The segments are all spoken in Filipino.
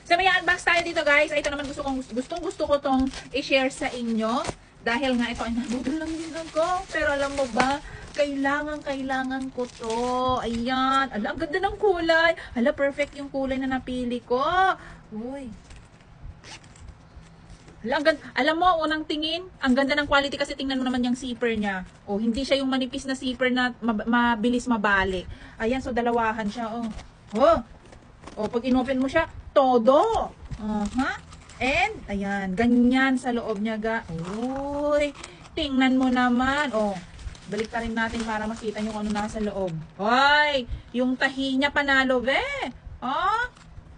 So may unbox tayo dito guys. Ito naman gusto ko tong i-share sa inyo. Dahil nga ito ay nabudol lang din ako. Pero alam mo ba, kailangan ko to. Ayan. Ala, ang ganda ng kulay. Ala, perfect yung kulay na napili ko. Uy. Ala, alam mo, unang tingin, ang ganda ng quality kasi tingnan mo naman yung zipper niya. Oh, hindi siya yung manipis na zipper na mabilis mabalik. Ayan, so dalawahan siya. Oh. Oh, pag inopen mo siya, todo. And, ayan, ganyan sa loob niya Uy, tingnan mo naman. Oh, balik ka rin natin para makita yung ano nasa loob. Hoy, yung tahi niya panalo, be. Oh,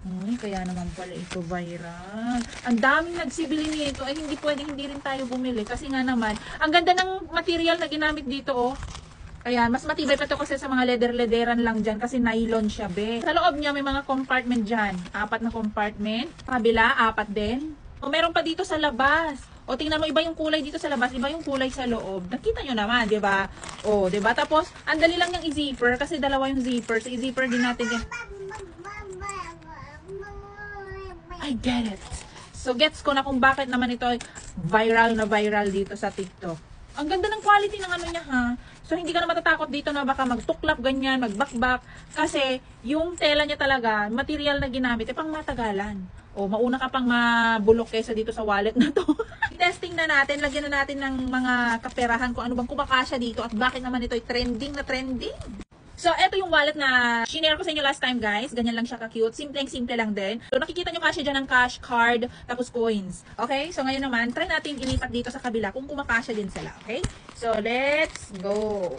uy, kaya naman pala ito viral. Ang daming nagsibili nito. Ay, hindi pwedeng hindi rin tayo bumili. Kasi nga naman, ang ganda ng material na ginamit dito, oh. Ayan, mas matibay pa to kasi sa mga leather-leatheran lang dyan kasi nylon siya, be. Sa loob niya may mga compartment dyan. 4 na compartment. Kabila, 4 din. O meron pa dito sa labas. O tingnan mo, iba yung kulay dito sa labas, iba yung kulay sa loob. Nakita nyo naman, di ba? O, di ba? Tapos, ang dali lang yung i-zipper kasi dalawa yung zipper. So, i-zipper din natin yan. I get it. So, gets ko na kung bakit naman ito ay viral na viral dito sa TikTok. Ang ganda ng quality ng ano niya, ha? So, hindi ka na matatakot dito na baka magtuklap ganyan, magbakbak. Kasi, yung tela niya talaga, material na ginamit, pang matagalan. O, mauna ka pang mabulok kaysa dito sa wallet na to. Testing na natin, lagyan na natin ng mga kaperahan kung ano bang kumakasya dito at bakit naman ito ay trending na trending. So, eto yung wallet na shinare ko sa inyo last time, guys. Ganyan lang siya ka-cute. Simple lang din. So, nakikita nyo kasya dyan ng cash, card, tapos coins. Okay? So, ngayon naman, try natin ilipat dito sa kabila kung kumakasya din sila. Okay? So, let's go.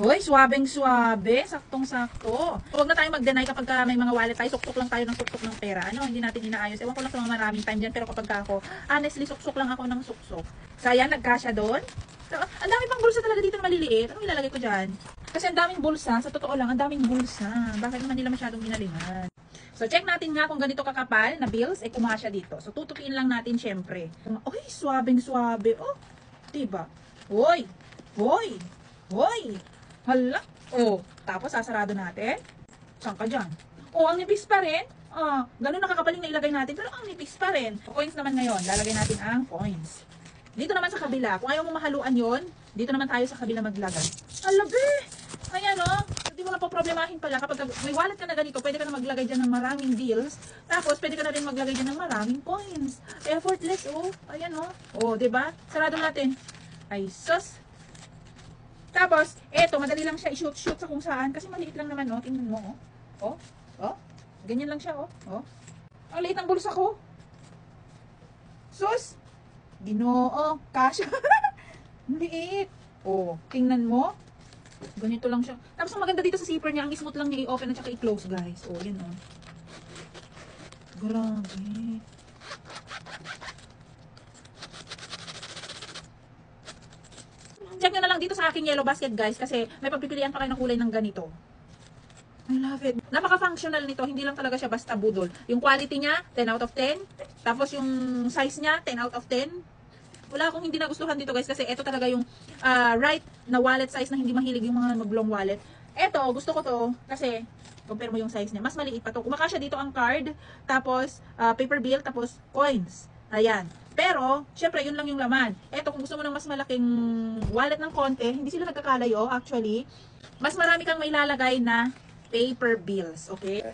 Hoy, swabeng-swabe. Saktong-sakto. Huwag na tayo mag-deny kapag may mga wallet tayo. Suktok lang tayo ng suktok ng pera. Ano? Hindi natin inaayos. Ewan ko lang sa mga maraming time dyan. Pero kapag ako, honestly, suksok lang ako ng suksok. So, ayan, nagkasya doon. So, ang dami pang bulsa talaga dito na maliliit. Ano ilalagay ko dyan? Kasi ang daming bulsa, sa totoo lang, ang daming bulsa. Bakit naman nila masyadong ginalingan? So, check natin nga kung ganito kakapal na bills, kumasya dito. So, tutupiin lang natin syempre. Uy, swabeng-swabe. Oh, diba? Hoy! Hala! Oh, tapos sasarado natin. Saan ka dyan? Oh, ang nipis pa rin. Ganun nakakapaling na ilagay natin, pero ang nipis pa rin. Coins naman ngayon, lalagay natin ang coins. Dito naman sa kabila, kung ayaw mo mahaluan yon, dito naman tayo sa kabila maglagay. Alabe! Ayan o, hindi mo na po problemahin pala. Kapag may wallet ka na ganito, pwede ka na maglagay dyan ng maraming bills. Tapos, pwede ka na rin maglagay dyan ng maraming coins. Effortless, oh. Ayan o. Oh, diba? Sarado natin. Ay, sus. Tapos, eto, madali lang siya i-shoot sa kung saan. Kasi maliit lang naman, oh. Tingnan mo, oh. Oh. Ganyan lang siya, oh. Ang liit ng bulsa ko. Sus. Ginoo. Kasha. Liit. Oh, tingnan mo. Ganito lang siya. Tapos ang maganda dito sa zipper niya, ang smooth lang niya i-open at saka i-close, guys. Oh, yan oh. Grabe. Check nyo na lang dito sa aking yellow basket, guys, kasi may pagpipilian pa kayo ng kulay ng ganito. I love it. Napaka-functional nito. Hindi lang talaga siya basta budol. Yung quality niya, 10 out of 10. Tapos yung size niya, 10 out of 10. Wala akong hindi nagustuhan dito, guys, kasi ito talaga yung right na wallet size na hindi mahilig yung mga maglong wallet. Ito, gusto ko to kasi compare mo yung size niya. Mas maliit pa to. Kumakasya dito ang card, tapos paper bill, tapos coins. Ayan. Pero, syempre, yun lang yung laman. Ito, kung gusto mo ng mas malaking wallet ng konti, hindi sila nagkakalayo, actually. Mas marami kang mailalagay na paper bills, okay?